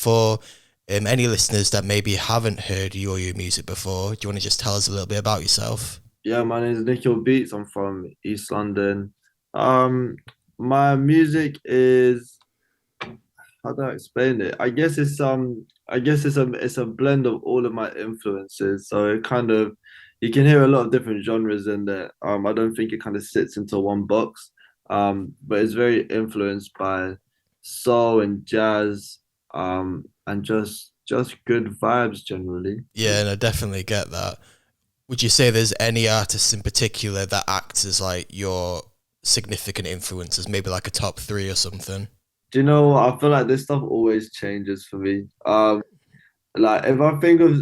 for any listeners that maybe haven't heard you or your music before, do you want to just tell us a little bit about yourself? Yeah, my name is Nikhil Beats. I'm from East London. Um, my music is, how do I explain it? I guess it's a blend of all of my influences. So it kind of you can hear a lot of different genres in there. I don't think it kind of sits into one box. But it's very influenced by soul and jazz, and just good vibes generally. Yeah, and I definitely get that. Would you say there's any artists in particular that acts as like your significant influences, maybe like a top three or something? Do you know what? I feel like this stuff always changes for me. Like if I think of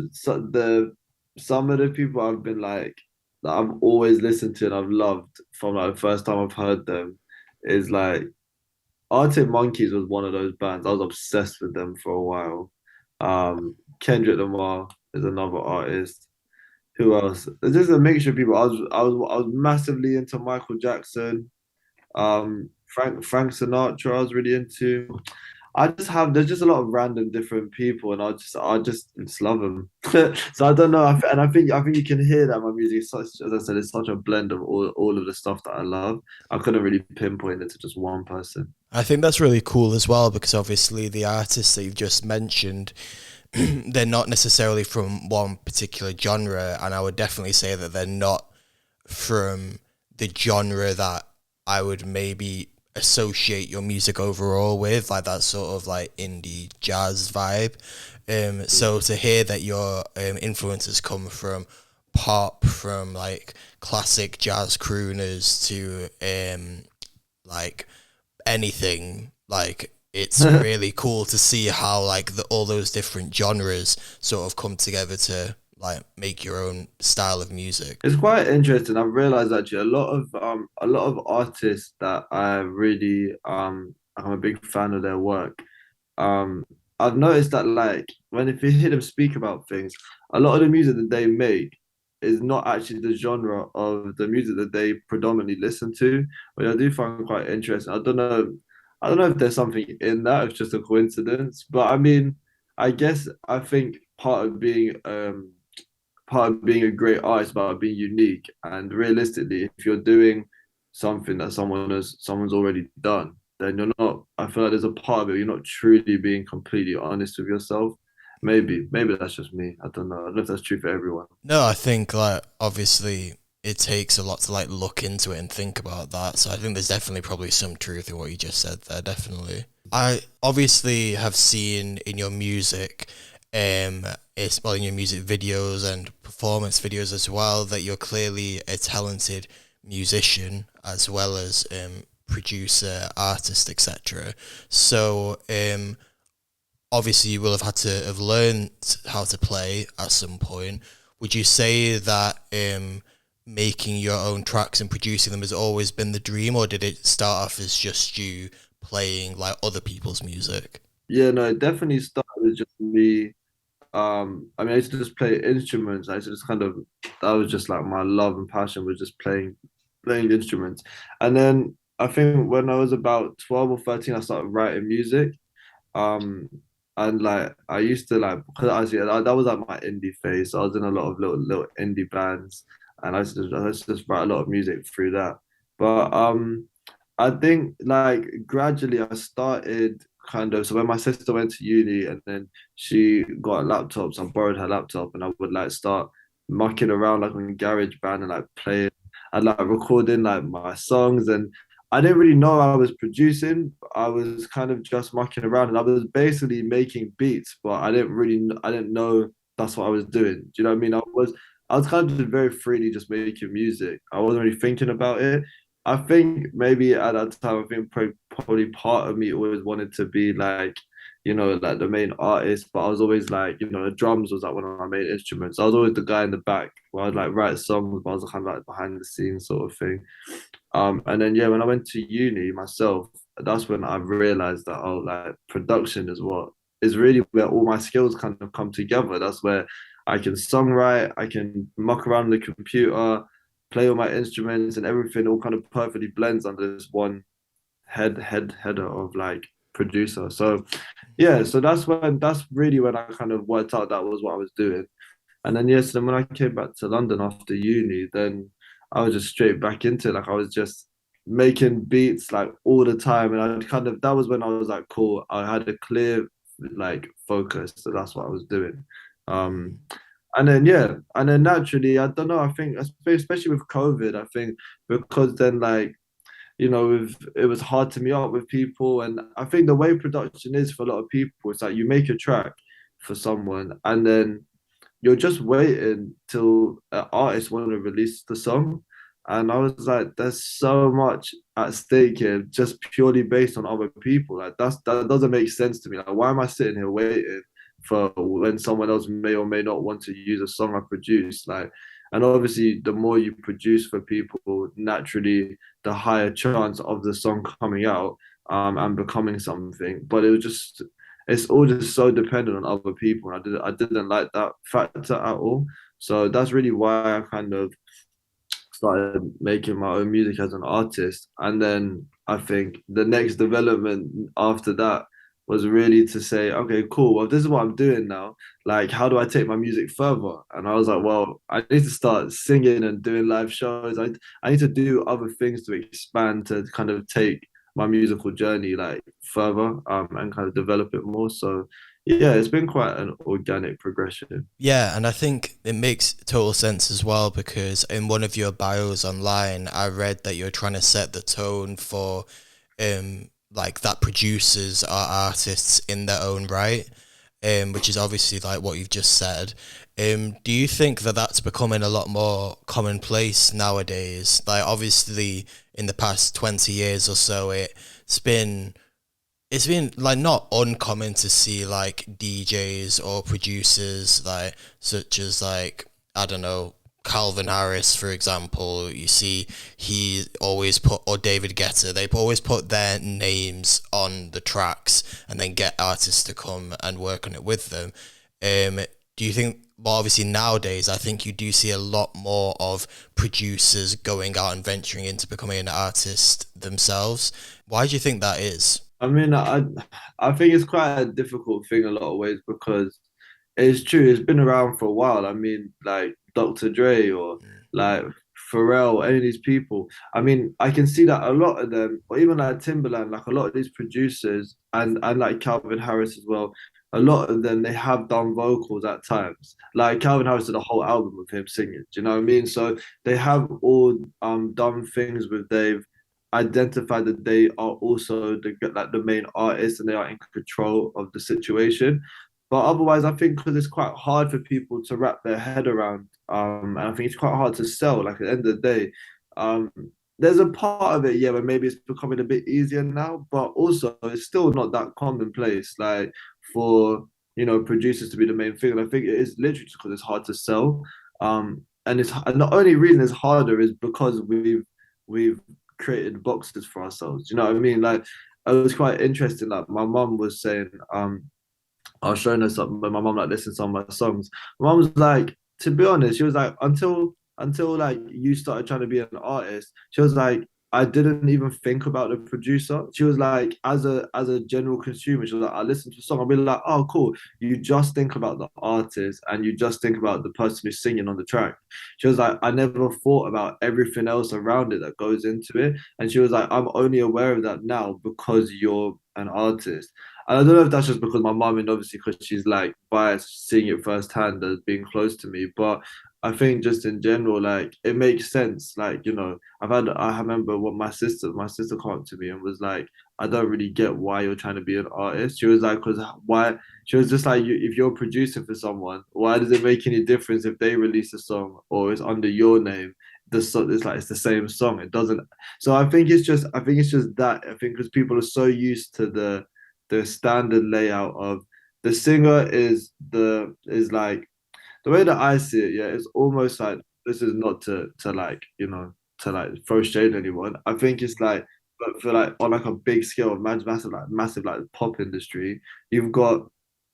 some of the people I've been like that I've always listened to and I've loved from like the first time I've heard them is like Arctic Monkeys was one of those bands. I was obsessed with them for a while. Kendrick Lamar is another artist. Who else? It's just a mixture of people. I was massively into Michael Jackson. Frank Sinatra I was really into. There's just a lot of random different people, and I just love them. So I don't know, and I think you can hear that my music is such, as I said, it's such a blend of all of the stuff that I love. I couldn't really pinpoint it to just one person. I think that's really cool as well because obviously the artists that you've just mentioned, they're not necessarily from one particular genre, and I would definitely say that they're not from the genre that I would maybe associate your music overall with, like that sort of like indie jazz vibe. So to hear that your influences come from pop, from like classic jazz crooners to like anything, like it's really cool to see how like all those different genres sort of come together to like make your own style of music. It's quite interesting. I've realized actually a lot of artists that I'm a big fan of their work. Um, I've noticed that like when if you hear them speak about things, a lot of the music that they make is not actually the genre of the music that they predominantly listen to, which I do find quite interesting. I don't know if there's something in that, it's just a coincidence. But I mean, I think part of being a great artist about being unique. And realistically, if you're doing something that someone's already done, then you're not. I feel like there's a part of it you're not truly being completely honest with yourself. Maybe that's just me. I don't know. I don't know if that's true for everyone. No, I think like obviously it takes a lot to like look into it and think about that. So I think there's definitely probably some truth in what you just said there, definitely. I obviously have seen in your music, it's well in your music videos and performance videos as well that you're clearly a talented musician as well as producer, artist, etc. So obviously you will have had to have learned how to play at some point. Would you say that making your own tracks and producing them has always been the dream, or did it start off as just you playing like other people's music? Yeah, no, it definitely started with just me. I mean, I used to just play instruments. I used to just kind of that was just like my love and passion was just playing instruments. And then I think when I was about 12 or 13, I started writing music. Um, and like I used to like because that was like my indie phase. So I was in a lot of little indie bands, and I used to just write a lot of music through that. But I think like gradually I started kind of so when my sister went to uni and then she got a laptop, so I borrowed her laptop and I would like start mucking around like on GarageBand and like playing and like recording like my songs and I didn't really know I was producing. I was kind of just mucking around and I was basically making beats, but I didn't know that's what I was doing. Do you know what I mean? I was kind of just very freely just making music. I wasn't really thinking about it. I think maybe at that time, I think probably part of me always wanted to be like, like the main artist, but I was always like, the drums was like one of my main instruments. I was always the guy in the back where I'd like write songs, but I was kind of like behind the scenes sort of thing. And then yeah, when I went to uni myself, that's when I realized that like production is what is really where all my skills kind of come together. That's where I can songwrite, I can muck around the computer, play all my instruments, and everything all kind of perfectly blends under this one header of like producer. So yeah, so that's really when I kind of worked out that was what I was doing. And then yes, then when I came back to London after uni, then I was just straight back into it. Like I was just making beats like all the time. And I kind of that was when I was like, cool, I had a clear like focus. So that's what I was doing. Um and then yeah, and then naturally, I don't know, I think especially with COVID, I think because then like it was hard to meet up with people. And I think the way production is for a lot of people, it's like you make a track for someone and then you're just waiting till an artist want to release the song. And I was like, there's so much at stake here, just purely based on other people. Like that doesn't make sense to me. Like, why am I sitting here waiting for when someone else may or may not want to use a song I produce? Like, and obviously, the more you produce for people, naturally, the higher chance of the song coming out and becoming something. But it was just it's all just so dependent on other people. And I didn't like that factor at all. So that's really why I kind of started making my own music as an artist. And then I think the next development after that was really to say, okay, cool. Well, this is what I'm doing now. Like, how do I take my music further? And I was like, well, I need to start singing and doing live shows. I need to do other things to expand to kind of take my musical journey like further and kind of develop it more. So yeah, it's been quite an organic progression. Yeah, and I think it makes total sense as well because in one of your bios online, I read that you're trying to set the tone for like that producers are artists in their own right, which is obviously like what you've just said. Do you think that that's becoming a lot more commonplace nowadays? Like obviously in the past 20 years or so, it's been like not uncommon to see like DJs or producers like such as like I don't know Calvin Harris for example. You see he always put or David Guetta. They've always put their names on the tracks and then get artists to come and work on it with them. Do you think? Well, obviously nowadays I think you do see a lot more of producers going out and venturing into becoming an artist themselves. Why do you think that is? I mean, I think it's quite a difficult thing a lot of ways because it's true. It's been around for a while. I mean, like Dr. Dre or like Pharrell, any of these people. I mean, I can see that a lot of them, or even like Timberland, like a lot of these producers and like Calvin Harris as well. A lot of them they have done vocals at times. Like Calvin Harris did a whole album of him singing. Do you know what I mean? So they have all done things with Dave identify that they are also the main artist and they are in control of the situation. But otherwise, I think because it's quite hard for people to wrap their head around, and I think it's quite hard to sell. Like at the end of the day, um, there's a part of it, yeah, where maybe it's becoming a bit easier now, but also it's still not that commonplace. Like for producers to be the main thing, and I think it is literally because it's hard to sell. And the only reason it's harder is because we've created boxes for ourselves. Do you know what I mean? Like it was quite interesting. Like my mum was saying, I was showing her something, but my mum like listened to some of my songs. My mum was like, to be honest, she was like, until like you started trying to be an artist, she was like, I didn't even think about the producer. She was like, as a general consumer, she was like, I listen to a song, I'll be like, oh cool. You just think about the artist and you just think about the person who's singing on the track. She was like, I never thought about everything else around it that goes into it. And she was like, I'm only aware of that now because you're an artist. And I don't know if that's just because my mum, and obviously because she's like biased, seeing it firsthand as being close to me. But I think just in general, like it makes sense. Like, I remember what my sister came up to me and was like, I don't really get why you're trying to be an artist. She was like, because why? She was just like, if you're producing for someone, why does it make any difference if they release a song or it's under your name? It's like it's the same song. It doesn't. So I think it's just that. I think because people are so used to the standard layout of the singer is like the way that I see it, yeah, it's almost like this is not to like, to like throw shade at anyone. I think it's like but for like on like a big scale of massive like pop industry, you've got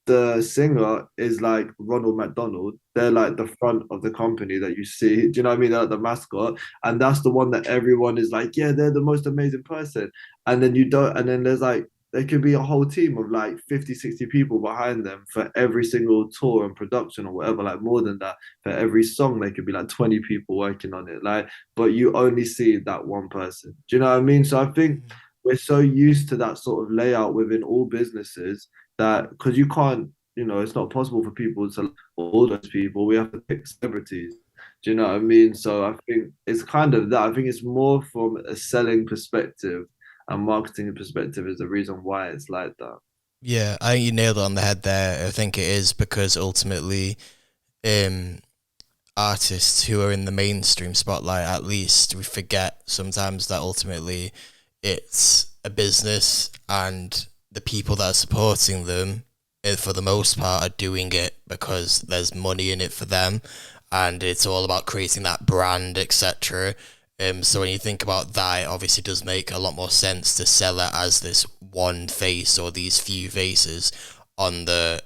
the singer is like Ronald McDonald. They're like the front of the company that you see. Do you know what I mean? They're like the mascot. And that's the one that everyone is like, yeah, they're the most amazing person. And then you don't, and then there's like there could be a whole team of like 50, 60 people behind them for every single tour and production or whatever, like more than that. For every song, there could be like 20 people working on it. Like, but you only see that one person. Do you know what I mean? So I think we're so used to that sort of layout within all businesses that because you can't, it's not possible for people to all those people. We have to pick celebrities. Do you know what I mean? So I think it's kind of that. I think it's more from a selling perspective and marketing perspective is the reason why it's like that. Yeah, I think you nailed it on the head there. I think it is because ultimately, um, artists who are in the mainstream spotlight, at least, we forget sometimes that ultimately it's a business and the people that are supporting them, for the most part, are doing it because there's money in it for them, and it's all about creating that brand, etc. So when you think about that, it obviously does make a lot more sense to sell it as this one face or these few faces on the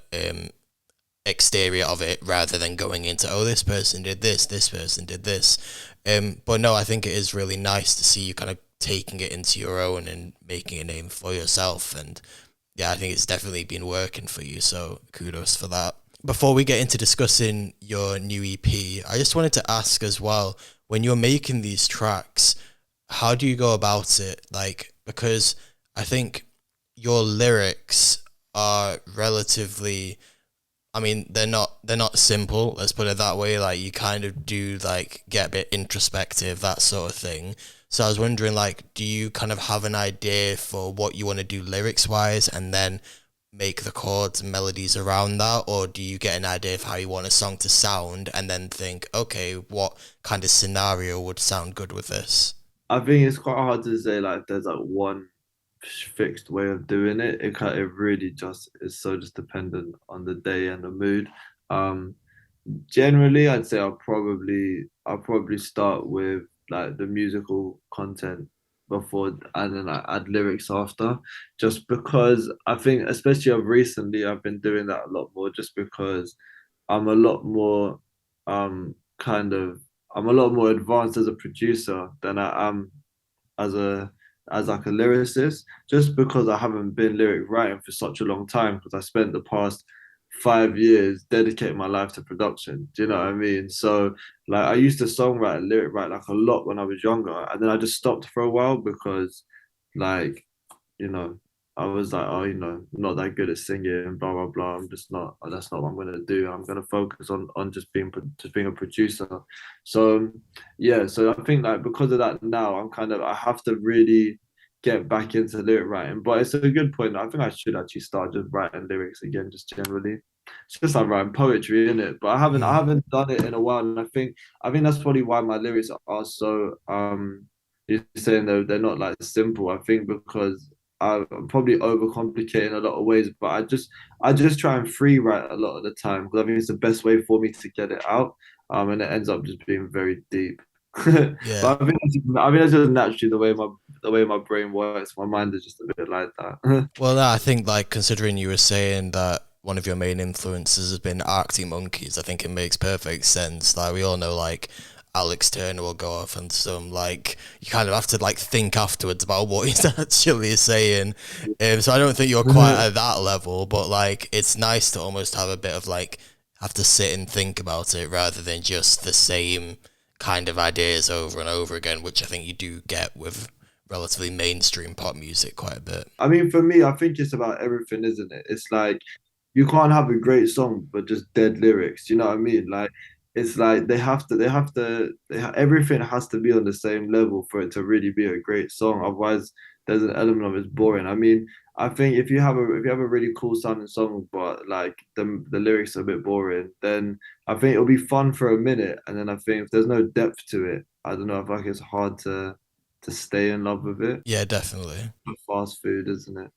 exterior of it rather than going into, oh, this person did this person did this. But no, I think it is really nice to see you kind of taking it into your own and making a name for yourself. And yeah, I think it's definitely been working for you. So kudos for that. Before we get into discussing your new EP, I just wanted to ask as well, when you're making these tracks, how do you go about it? Like, because I think your lyrics are relatively, I mean, they're not simple. Let's put it that way. Like you kind of do like get a bit introspective, that sort of thing. So I was wondering, like, do you kind of have an idea for what you want to do lyrics wise, and then make the chords and melodies around that, or do you get an idea of how you want a song to sound, and then think, okay, what kind of scenario would sound good with this? I think it's quite hard to say like there's like one fixed way of doing it. It really just is so just dependent on the day and the mood. Um, Generally, I'd say I'll probably start with like the musical content before, and then I add lyrics after, just because I think, especially of recently, I've been doing that a lot more, just because I'm a lot more kind of I'm a lot more advanced as a producer than I am as a as like a lyricist, just because I haven't been lyric writing for such a long time, because I spent the past 5 years dedicating my life to production. Do you know what I mean? So like I used to songwrite and lyric write like a lot when I was younger, and then I just stopped for a while because like you know, I was like, oh, not that good at singing, blah blah blah. I'm just not. That's not what I'm gonna do. I'm gonna focus on just being a producer. So yeah, so I think like because of that now, I have to really get back into lyric writing. But it's a good point. I think I should actually start just writing lyrics again, just generally. It's just like writing poetry, isn't it? But I Mm. haven't done it in a while, and I think that's probably why my lyrics are so you're saying they're not like simple. I think because I'm probably overcomplicating a lot of ways, but I just try and free write a lot of the time because I think it's the best way for me to get it out. And it ends up just being very deep. Yeah. But I think that's just naturally the way my brain works. My mind is just a bit like that. Well, no, I think like considering you were saying that one of your main influences has been Arctic Monkeys, I think it makes perfect sense. Like we all know, like Alex Turner will go off and some like you kind of have to like think afterwards about what he's actually saying. So I don't think you're quite at that level, but like it's nice to almost have a bit of like have to sit and think about it rather than just the same kind of ideas over and over again, which I think you do get with relatively mainstream pop music quite a bit. I mean, for me, I think it's about everything, isn't it? It's like you can't have a great song but just dead lyrics. You know what I mean? Like it's like everything has to be on the same level for it to really be a great song. Otherwise, there's an element of it's boring. I mean, I think if you have a really cool sounding song but like the lyrics are a bit boring, then I think it'll be fun for a minute, and then I think if there's no depth to it, I don't know. I feel like it's hard to stay in love with it. Yeah, definitely. Fast food, isn't it?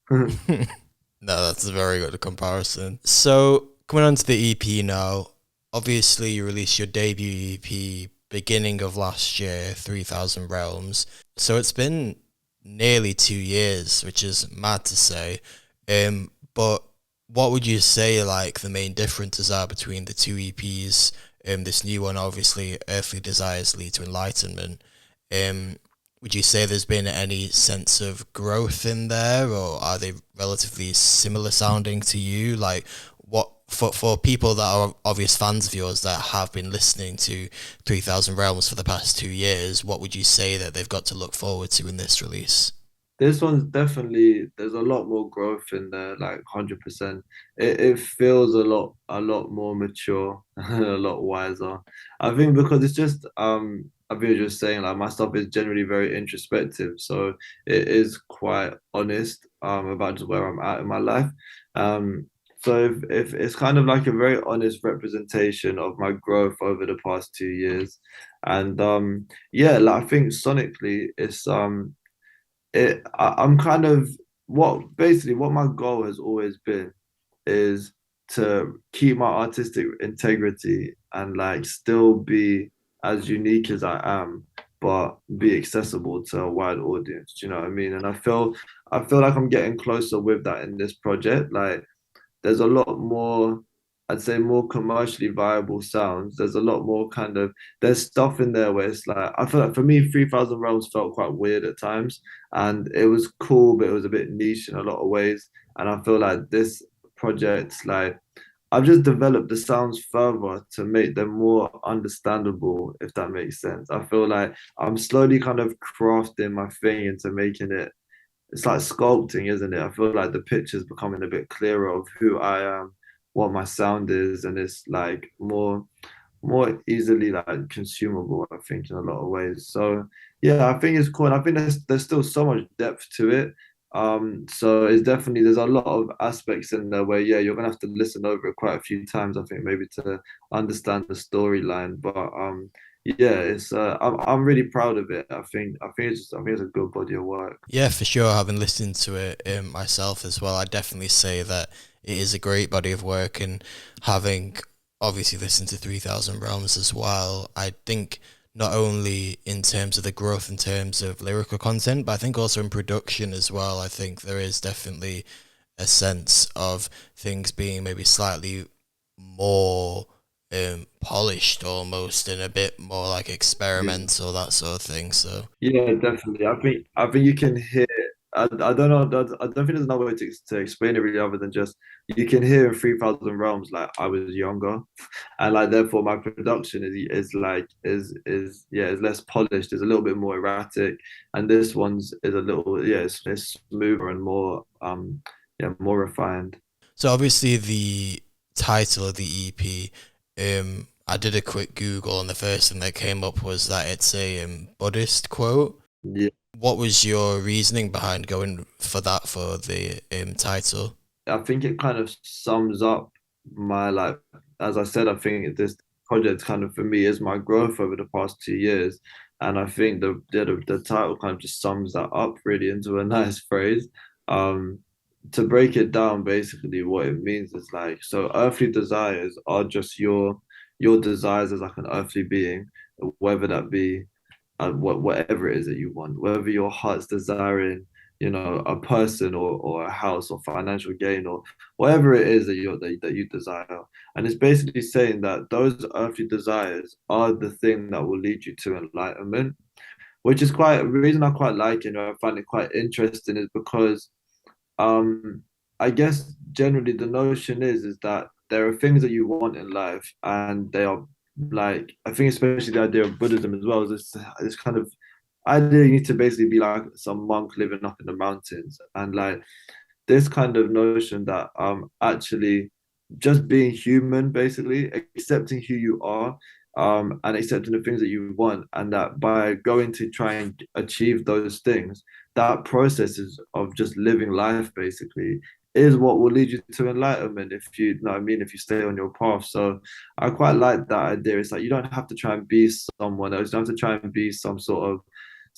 No, that's a very good comparison. So, coming on to the EP now, obviously you released your debut EP beginning of last year, 3000 Realms. So it's been nearly 2 years, which is mad to say. But what would you say like the main differences are between the two EPs? This new one, obviously, Earthly Desires Lead to Enlightenment. Um, Would you say there's been any sense of growth in there, or are they relatively similar sounding to you? Like, what for people that are obvious fans of yours that have been listening to 3000 Realms for the past 2 years, what would you say that they've got to look forward to in this release? This one's definitely there's a lot more growth in there, like 100%. It feels a lot more mature and a lot wiser. I think because it's just I've been just saying like my stuff is generally very introspective, so it is quite honest about just where I'm at in my life. Um so if it's kind of like a very honest representation of my growth over the past 2 years. And yeah, like I think sonically I'm kind of what my goal has always been is to keep my artistic integrity and like still be as unique as I am, but be accessible to a wide audience. Do you know what I mean? And I feel like I'm getting closer with that in this project. Like there's a lot more, I'd say more commercially viable sounds. There's a lot more kind of there's stuff in there where it's like I feel like for me 3000 Realms felt quite weird at times, and it was cool but it was a bit niche in a lot of ways. And I feel like this project, like I've just developed the sounds further to make them more understandable, if that makes sense. I feel like I'm slowly kind of crafting my thing into making it, it's like sculpting, isn't it? I feel like the picture's becoming a bit clearer of who I am, what my sound is, and it's like more easily like consumable, I think, in a lot of ways. So yeah, I think it's cool. And I think there's still so much depth to it. So it's definitely there's a lot of aspects in there where yeah, you're gonna have to listen over it quite a few times, I think, maybe to understand the storyline. But yeah, it's I'm really proud of it. I think it's a good body of work. Yeah, for sure. Having listened to it myself as well, I definitely say that it is a great body of work. And having obviously listened to 3000 Realms as well, I think not only in terms of the growth in terms of lyrical content, but I think also in production as well. I think there is definitely a sense of things being maybe slightly more polished almost and a bit more like Yeah. experimental, that sort of thing. So Yeah, definitely. I think you can hear. I don't know. I don't think there's another way to explain it really, other than just you can hear in 3000 Realms like I was younger, and like therefore my production is like is yeah is less polished. Is a little bit more erratic, and this one's is a little yeah it's smoother and more yeah more refined. So obviously the title of the EP, I did a quick Google and the first thing that came up was that it's a Buddhist quote. Yeah. What was your reasoning behind going for that for the title? I think it kind of sums up my like as I said, I think this project kind of for me is my growth over the past 2 years. And I think the title kind of just sums that up really into a nice phrase. Um to break it down, basically what it means is like so earthly desires are just your desires as like an earthly being, whether that be whatever it is that you want, whether your heart's desiring, you know, a person or a house or financial gain or whatever it is that you desire. And it's basically saying that those earthly desires are the thing that will lead you to enlightenment, which is quite a reason I quite like it. I find it quite interesting is because um I guess generally the notion is that there are things that you want in life and they are like I think especially the idea of Buddhism as well is this kind of idea you need to basically be like some monk living up in the mountains and like this kind of notion that actually just being human, basically accepting who you are, and accepting the things that you want, and that by going to try and achieve those things, that process is of just living life basically is what will lead you to enlightenment if you know what I mean, if you stay on your path. So I quite like that idea. It's like you don't have to try and be someone else. You don't have to try and be some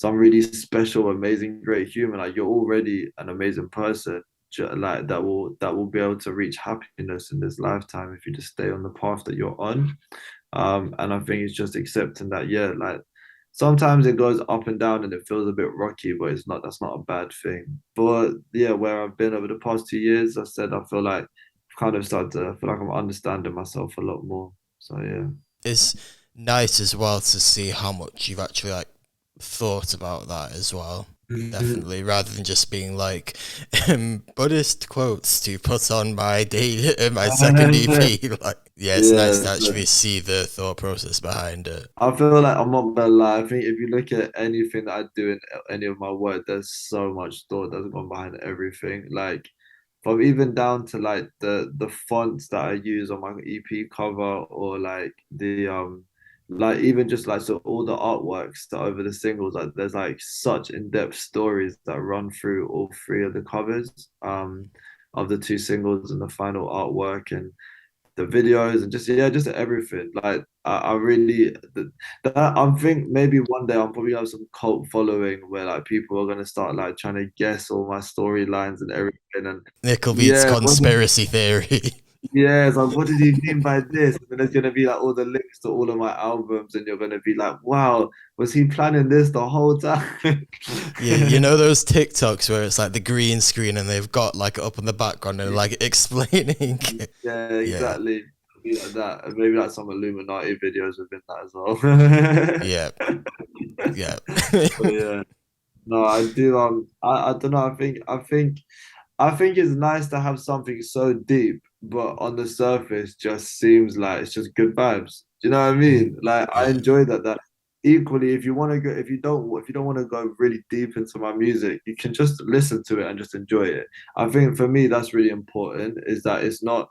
really special, amazing, great human. Like you're already an amazing person like that will be able to reach happiness in this lifetime if you just stay on the path that you're on. And I think it's just accepting that yeah, like sometimes it goes up and down and it feels a bit rocky, but it's not that's not a bad thing. But yeah, where I've been over the past 2 years, I said I feel like I've kind of started to I feel like I'm understanding myself a lot more. So yeah. It's nice as well to see how much you've actually like thought about that as well. Definitely, rather than just being like Buddhist quotes to put on my day, my second EP. Like, yeah, it's nice Yeah, to actually see the thought process behind it. I feel like I'm not gonna lie. I think if you look at anything that I do in any of my work, there's so much thought that's gone behind everything. Like from even down to like the fonts that I use on my EP cover, or like even just like so all the artworks that over the singles, like there's like such in-depth stories that run through all three of the covers of the two singles and the final artwork, and the videos and just yeah, just everything. Like I really that I think maybe one day I'm probably gonna have some cult following where like people are gonna start like trying to guess all my storylines and everything. And Nikhil Beats yeah, conspiracy theory. yeah, it's like what did he mean by this? And then there's gonna be like all the links to all of my albums, and you're gonna be like, wow, was he planning this the whole time? Yeah, you know those TikToks where it's like the green screen and they've got like up in the background and like explaining. Yeah, Yeah, exactly. Be like that. And maybe like some Illuminati videos within that as well. yeah, yeah. But yeah. No, I do. I don't know. I think it's nice to have something so deep, but on the surface, just seems like it's just good vibes. Do you know what I mean? Like I Yeah, enjoy that. That equally, if you want to go, if you don't want to go really deep into my music, you can just listen to it and just enjoy it. I think for me, that's really important. Is that it's not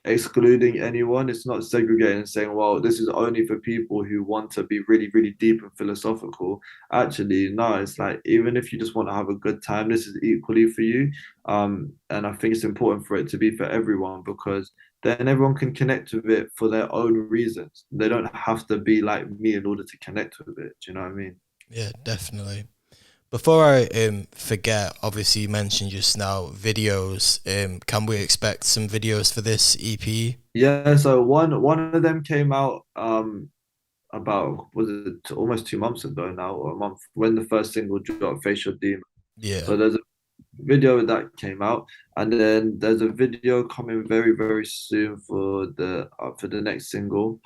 excluding anyone. It's not segregating and saying, well, this is only for people who want to be really, really deep and philosophical. Actually, no, it's like even if you just want to have a good time, this is equally for you. And I think it's important for it to be for everyone because then everyone can connect with it for their own reasons. They don't have to be like me in order to connect with it. Do you know what I mean? yeah, definitely. Before I forget, obviously you mentioned just now videos. Can we expect some videos for this EP? Yeah, so one of them came out about was it almost 2 months ago now, or a month when the first single dropped, Facial Demon. Yeah, So there's a video that came out, and then there's a video coming very, very soon for the next single,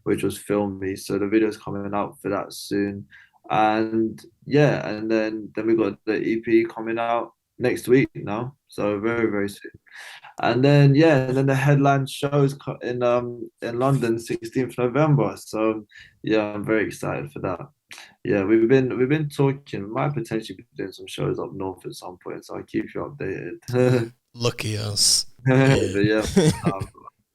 which was Film Me. So the video's coming out for that soon. And yeah, and then we got the EP coming out next week now. So very, very soon. And then yeah, and then the headline shows in London, 16th November. So yeah, I'm very excited for that. Yeah, we've been talking. We might potentially be doing some shows up north at some point, so I'll keep you updated. lucky us. But Yeah. yeah, um,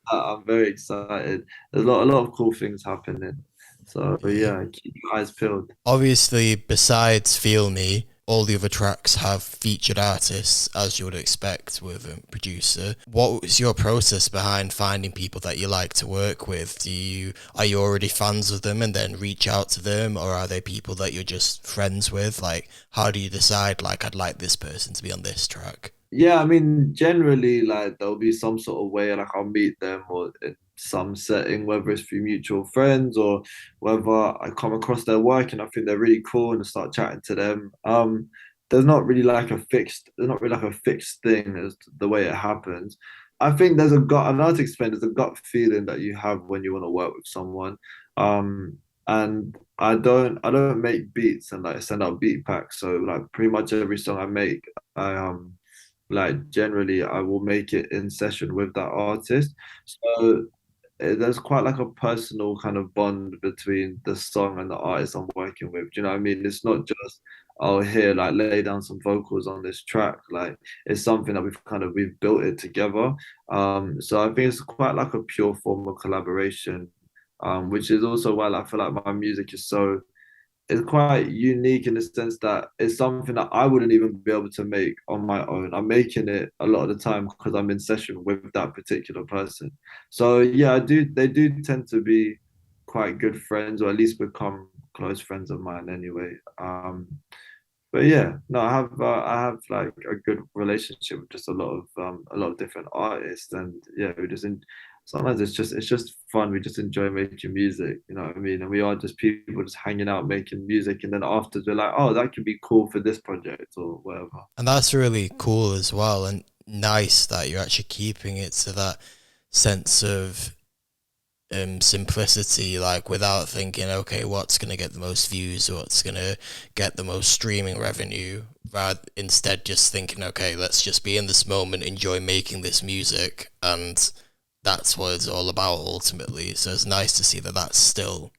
I'm very excited. There's a lot of cool things happening. So Yeah. yeah, keep your eyes peeled. Obviously, besides Feel Me, all the other tracks have featured artists, as you would expect with a producer. What was your process behind finding people that you like to work with? Are you already fans of them and then reach out to them, or are they people that you're just friends with? Like, how do you decide? Like, I'd like this person to be on this track. Yeah, I mean, generally, like there'll be some sort of way, like I'll meet them or in some setting, whether it's through mutual friends or whether I come across their work and I think they're really cool and I start chatting to them. There's not really like a fixed thing as to the way it happens. I think there's a gut, and I'll explain, there's a gut feeling that you have when you want to work with someone. And I don't make beats and like send out beat packs. So like pretty much every song I make, I like generally I will make it in session with that artist. So there's quite like a personal kind of bond between the song and the artist I'm working with. Do you know what I mean? It's not just oh here like lay down some vocals on this track. Like it's something that we've built it together. So I think it's quite like a pure form of collaboration. Which is also why I feel like my music is so it's quite unique in the sense that it's something that I wouldn't even be able to make on my own. I'm making it a lot of the time because I'm in session with that particular person. So yeah, I do. They do tend to be quite good friends, or at least become close friends of mine anyway. But yeah, no, I have like a good relationship with just a lot of different artists, and yeah, sometimes it's just fun. We just enjoy making music, you know what I mean? And we are just people just hanging out making music, and then after we're like, oh, that could be cool for this project or whatever. And that's really cool as well, and nice that you're actually keeping it to that sense of simplicity, like without thinking, okay, what's gonna get the most views, what's gonna get the most streaming revenue, rather instead just thinking, okay, let's just be in this moment, enjoy making this music, and that's what it's all about ultimately. So it's nice to see that that's still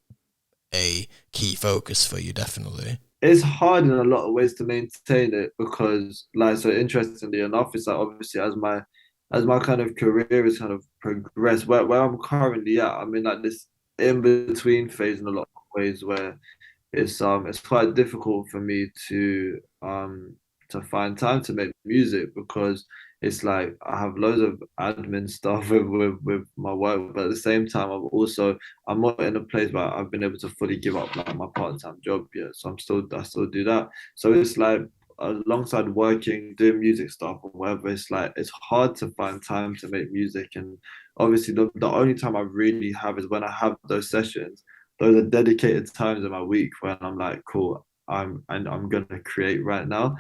a key focus for you, definitely. It's hard in a lot of ways to maintain it because, like, so interestingly enough, it's like obviously as my kind of career has kind of progressed, where I'm currently at, I'm in like this in between phase in a lot of ways where it's quite difficult for me to find time to make music because it's like I have loads of admin stuff with my work, but at the same time I'm not in a place where I've been able to fully give up like my part-time job yet. So I still do that. So it's like alongside working, doing music stuff or whatever, it's like it's hard to find time to make music. And obviously the only time I really have is when I have those sessions. Those are dedicated times in my week when I'm like, cool, I'm gonna create right now.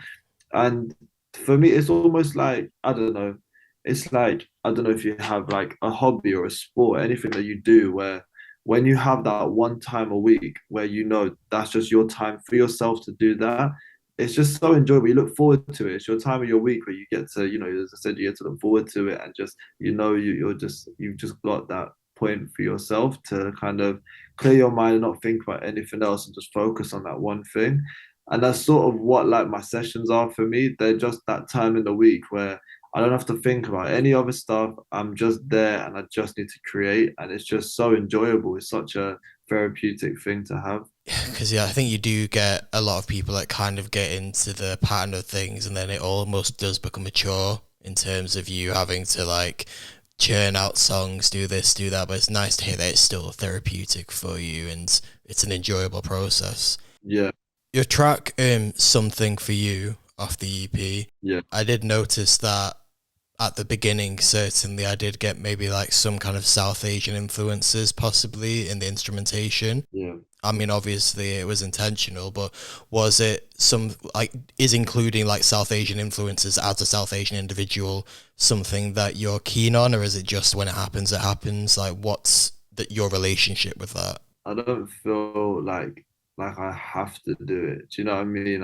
And for me, it's almost like, I don't know, it's like, I don't know if you have like a hobby or a sport, anything that you do where when you have that one time a week where you know that's just your time for yourself to do that, it's just so enjoyable. You look forward to it. It's your time of your week where you get to, as I said, you get to look forward to it and just, you've just got that point for yourself to kind of clear your mind and not think about anything else and just focus on that one thing. And that's sort of what like my sessions are for me. They're just that time in the week where I don't have to think about any other stuff. I'm just there and I just need to create. And it's just so enjoyable. It's such a therapeutic thing to have. Because yeah, I think you do get a lot of people that kind of get into the pattern of things, and then it almost does become a chore in terms of you having to like churn out songs, do this, do that. But it's nice to hear that it's still therapeutic for you, and it's an enjoyable process. Yeah, Your track, "Something for You" off the EP, yeah, I did notice that at the beginning, certainly, I did get maybe like some kind of South Asian influences, possibly in the instrumentation. yeah. I mean, obviously it was intentional, but was it some like is including like South Asian influences as a South Asian individual something that you're keen on, or is it just when it happens, it happens? Like, what's your relationship with that? I don't feel like I have to do it. Do you know what I mean?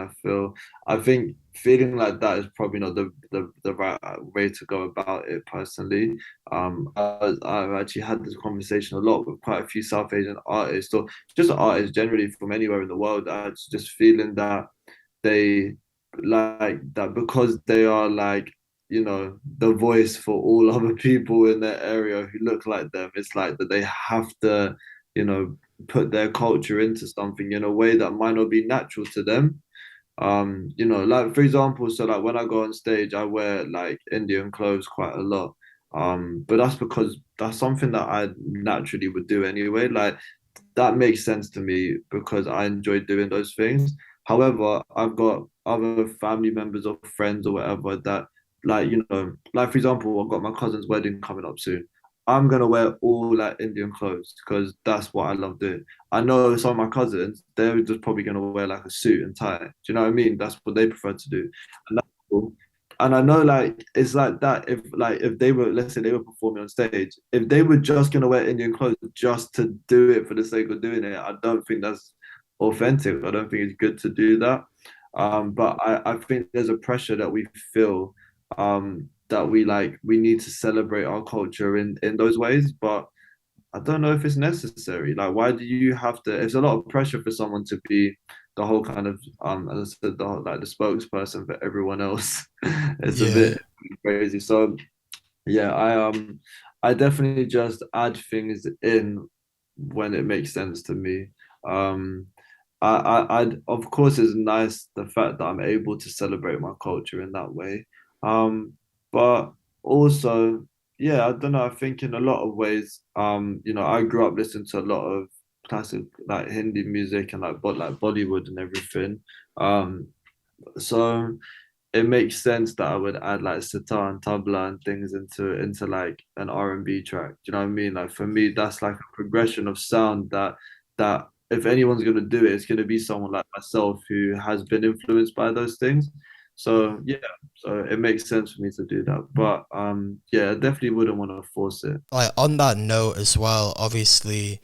I think feeling like that is probably not the right way to go about it personally. I've actually had this conversation a lot with quite a few South Asian artists or just artists generally from anywhere in the world. That's just feeling that they like that because they are like the voice for all other people in their area who look like them. It's like that they have to you know put their culture into something in a way that might not be natural to them. Like for example, so like when I go on stage, I wear like Indian clothes quite a lot. But that's because that's something that I naturally would do anyway. Like that makes sense to me because I enjoy doing those things. However, I've got other family members or friends or whatever that, like for example, I've got my cousin's wedding coming up soon. I'm gonna wear all like Indian clothes because that's what I love doing. I know some of my cousins, they're just probably gonna wear like a suit and tie. Do you know what I mean? That's what they prefer to do. And that's cool. And I know like it's like that if they were, let's say they were performing on stage, if they were just gonna wear Indian clothes just to do it for the sake of doing it, I don't think that's authentic. I don't think it's good to do that. But I think there's a pressure that we feel that we need to celebrate our culture in those ways. But I don't know if it's necessary. Like, why do you have to? It's a lot of pressure for someone to be the whole kind of as I said, like the spokesperson for everyone else. It's a Yeah, bit crazy. So yeah, I definitely just add things in when it makes sense to me. Um, of course it's nice the fact that I'm able to celebrate my culture in that way. But also, yeah, I don't know. I think in a lot of ways, I grew up listening to a lot of classic like Hindi music and like Bollywood and everything. Um, so it makes sense that I would add like sitar and tabla and things into like an R&B track. Do you know what I mean? Like for me, that's like a progression of sound that if anyone's gonna do it, it's gonna be someone like myself who has been influenced by those things. So yeah, so it makes sense for me to do that. But yeah, I definitely wouldn't want to force it. Like on that note as well, obviously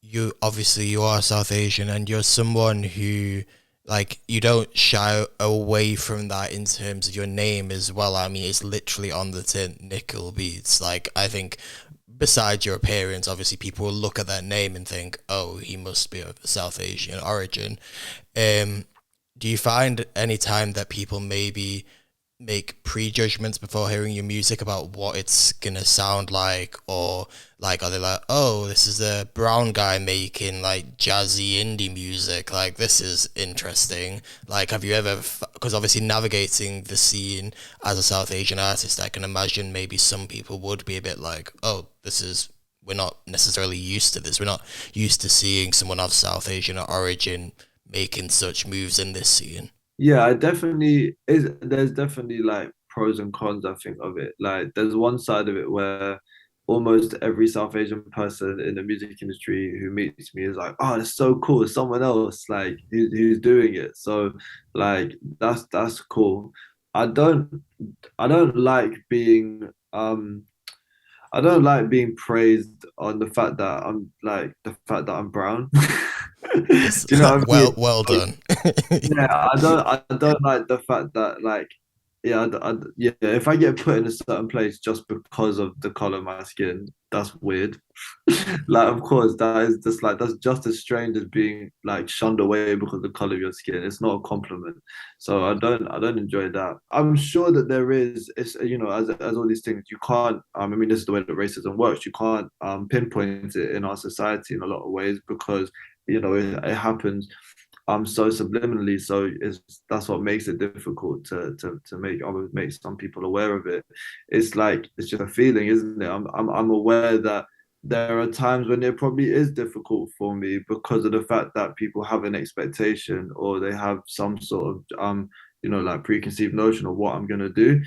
you are South Asian and you're someone who like you don't shy away from that in terms of your name as well. I mean, it's literally on the tin, Nikhil Beats. Like I think besides your appearance, obviously people will look at that name and think, oh, he must be of South Asian origin. Um, do you find any time that people maybe make prejudgments before hearing your music about what it's gonna sound like, or like are they like, oh, this is a brown guy making like jazzy indie music, like this is interesting. Like have you ever, because obviously navigating the scene as a South Asian artist, I can imagine maybe some people would be a bit like, oh, this is, we're not necessarily used to this, we're not used to seeing someone of South Asian origin making such moves in this scene. Yeah, I definitely is. There's definitely like pros and cons, I think, of it. Like, there's one side of it where almost every South Asian person in the music industry who meets me is like, "Oh, that's so cool! It's someone else like who's doing it." So, like, that's cool. I don't I don't like being I don't like being praised on the fact that I'm brown. Do It's you know what I mean? well done. Yeah, I don't like the fact that like yeah yeah, if I get put in a certain place just because of the color of my skin, that's weird. Like of course that is just like that's just as strange as being like shunned away because of the color of your skin. It's not a compliment. So I don't enjoy that. I'm sure that there is it's as all these things you can't I mean this is the way that racism works. You can't pinpoint it in our society in a lot of ways because it happens so subliminally. So it's that's what makes it difficult to make some people aware of it. It's like it's just a feeling, isn't it? I'm aware that there are times when it probably is difficult for me because of the fact that people have an expectation or they have some sort of like preconceived notion of what I'm gonna do.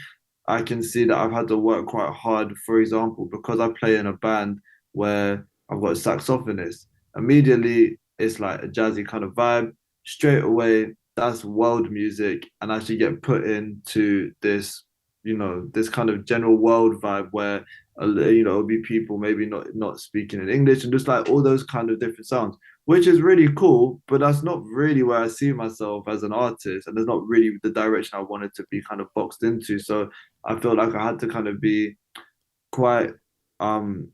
I can see that I've had to work quite hard, for example, because I play in a band where I've got a saxophonist. Immediately, it's like a jazzy kind of vibe. Straight away, that's world music, and I actually get put into this kind of general world vibe where, it'll be people maybe not speaking in English and just like all those kind of different sounds, which is really cool. But that's not really where I see myself as an artist, and there's not really the direction I wanted to be kind of boxed into. So I felt like I had to kind of be quite um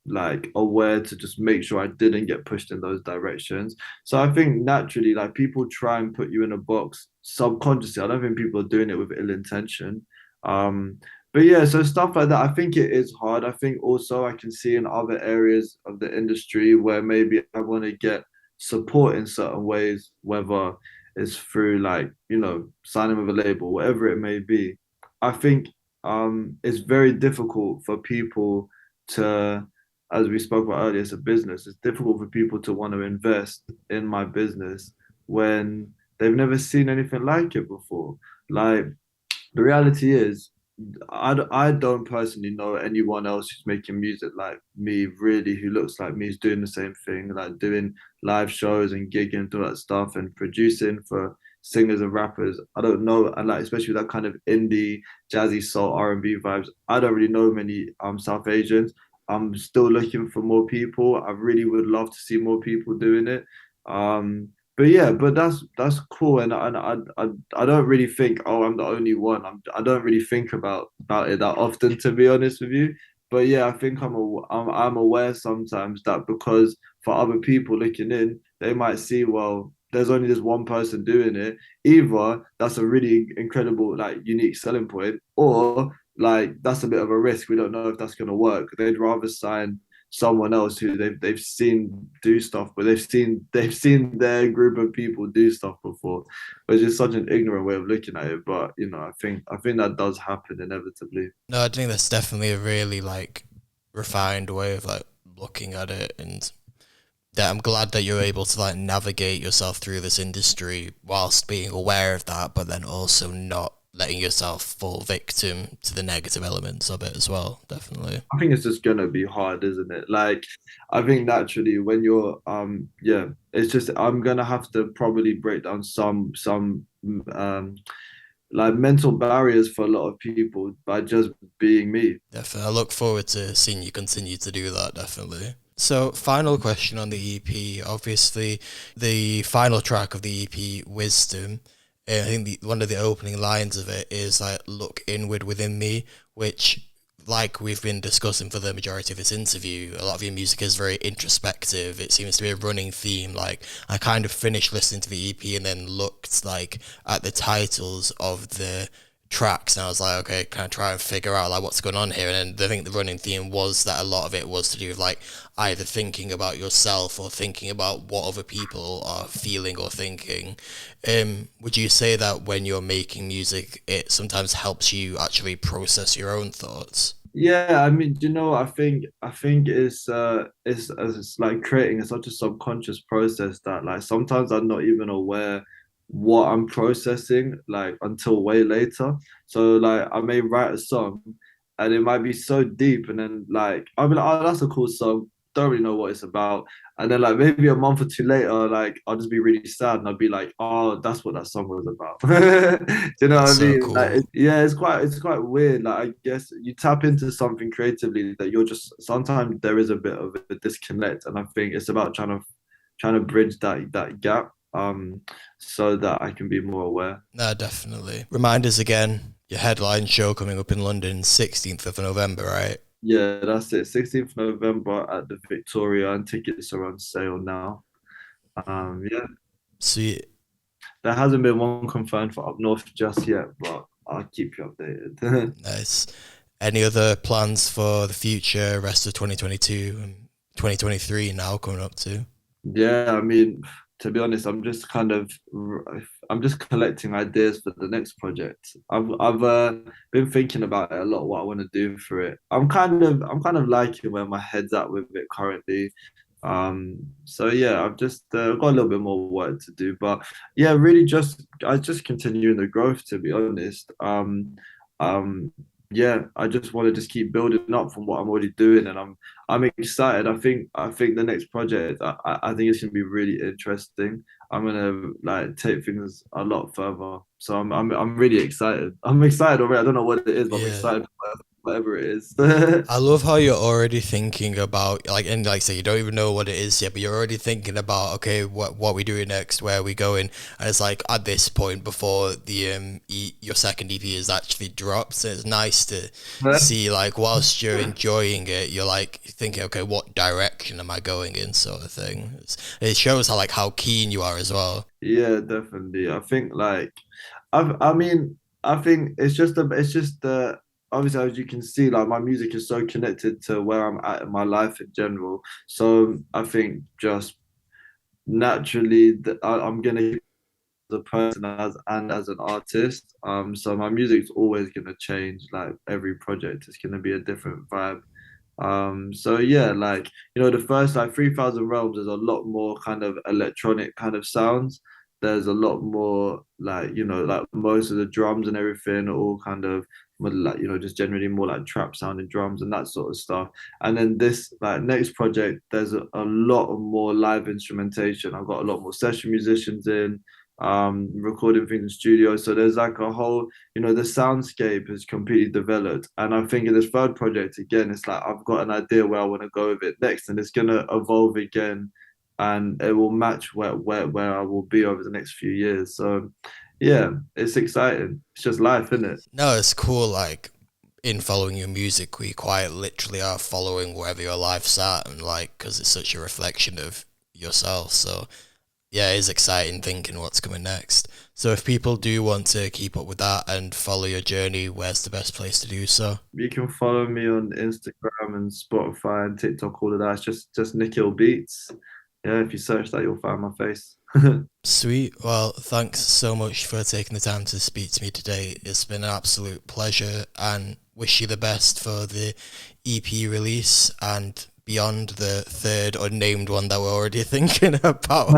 like aware to just make sure I didn't get pushed in those directions. So I think naturally like people try and put you in a box subconsciously. I don't think people are doing it with ill intention. But yeah, so stuff like that, I think it is hard. I think also I can see in other areas of the industry where maybe I want to get support in certain ways, whether it's through like, signing with a label, whatever it may be. I think it's very difficult for people to, as we spoke about earlier, it's a business. It's difficult for people to want to invest in my business when they've never seen anything like it before. Like the reality is, I don't personally know anyone else who's making music like me, really, who looks like me, who's doing the same thing, like doing live shows and gigging and all that stuff and producing for singers and rappers. I don't know, and like especially with that kind of indie, jazzy soul R&B vibes. I don't really know many South Asians. I'm still looking for more people. I really would love to see more people doing it. But yeah, but that's cool, and I don't really think, oh, I'm the only one. I don't really think about it that often, to be honest with you. But yeah, I think I'm aware sometimes that because for other people looking in, they might see, well, there's only this one person doing it. Either that's a really incredible, like, unique selling point, or like that's a bit of a risk. We don't know if that's gonna work. They'd rather sign someone else who they've seen do stuff, but they've seen their group of people do stuff before, which is such an ignorant way of looking at it. But I think that does happen inevitably. No, I think that's definitely a really like refined way of like looking at it, and that I'm glad that you're able to like navigate yourself through this industry whilst being aware of that, but then also not letting yourself fall victim to the negative elements of it as well. Definitely. I think it's just gonna be hard, isn't it? Like, I think naturally when you're yeah, it's just I'm gonna have to probably break down some like mental barriers for a lot of people by just being me. Definitely. I look forward to seeing you continue to do that, definitely. So, final question on the EP. Obviously, the final track of the EP, Wisdom, I think one of the opening lines of it is like, look inward within me, which, like we've been discussing for the majority of this interview, a lot of your music is very introspective. It seems to be a running theme. Like, I kind of finished listening to the EP and then looked like at the titles of the tracks and I was like, okay, can I try and figure out like what's going on here? And I think the running theme was that a lot of it was to do with like either thinking about yourself or thinking about what other people are feeling or thinking. Would you say that when you're making music, it sometimes helps you actually process your own thoughts? Yeah, I mean, you know, I think it's like creating such a subconscious process that like sometimes I'm not even aware what I'm processing like until way later. So like I may write a song and it might be so deep and then like I'll be like, oh, that's a cool song. Don't really know what it's about. And then like maybe a month or two later, like I'll just be really sad and I'll be like, oh, that's what that song was about. Do you know what That's I so mean? Like, cool. yeah, it's quite weird. Like I guess you tap into something creatively that you're just sometimes there is a bit of a disconnect, and I think it's about trying to bridge that gap, so that I can be more aware. No, definitely. Remind us again, your headline show coming up in London, 16th of November, right? Yeah, that's it. 16th November at the Victoria, and tickets are on sale now. Yeah, Sweet. there hasn't been one confirmed for up north just yet, but I'll keep you updated. Nice. Any other plans for the future, rest of 2022 and 2023 now coming up too? Yeah, I mean, to be honest, I'm just collecting ideas for the next project. I've been thinking about it a lot, what I want to do for it. I'm kind of liking where my head's at with it currently. So yeah, I've just got a little bit more work to do, but yeah, really just I just continuing the growth, to be honest. Um, yeah, I just want to just keep building up from what I'm already doing, and I'm excited. I think the next project, I think it's gonna be really interesting. I'm gonna like take things a lot further. So I'm really excited. I'm excited already. I don't know what it is, but I'm Yeah. excited for whatever it is. I love how you're already thinking about like and like say you don't even know what it is yet, but you're already thinking about okay, what we doing next, where are we going, and it's like at this point before the your second EP is actually dropped, so it's nice to see like whilst you're enjoying it, you're like thinking okay, what direction am I going in, sort of thing. It shows how like how keen you are as well. Yeah, definitely. I think like I mean, I think it's just obviously as you can see, like my music is so connected to where I'm at in my life in general. So I think just naturally that I'm gonna as a person as an artist. So my music's always gonna change. Like every project is gonna be a different vibe. So yeah, like the first like 3,000 Realms is a lot more kind of electronic kind of sounds. There's a lot more like like most of the drums and everything are all kind of more like just generally more like trap sounding drums and that sort of stuff. And then this like next project, there's a lot of more live instrumentation. I've got a lot more session musicians in, recording things in studio. So there's like a whole the soundscape has completely developed. And I think in this third project, again, it's like I've got an idea where I want to go with it next, and it's gonna evolve again, and it will match where I will be over the next few years. So yeah, it's exciting. It's just life, isn't it? No, it's cool. Like in following your music, we quite literally are following wherever your life's at, and like because it's such a reflection of yourself. So yeah, it is exciting thinking what's coming next. So if people do want to keep up with that and follow your journey, where's the best place to do so? You can follow me on Instagram and Spotify and TikTok, all of that. It's just Nikhil Beats. Yeah, if you search that, you'll find my face. Sweet. Well, thanks so much for taking the time to speak to me today. It's been an absolute pleasure and wish you the best for the EP release and beyond the third unnamed one that we're already thinking about.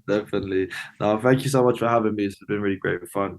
Definitely. No, thank you so much for having me. It's been really great fun.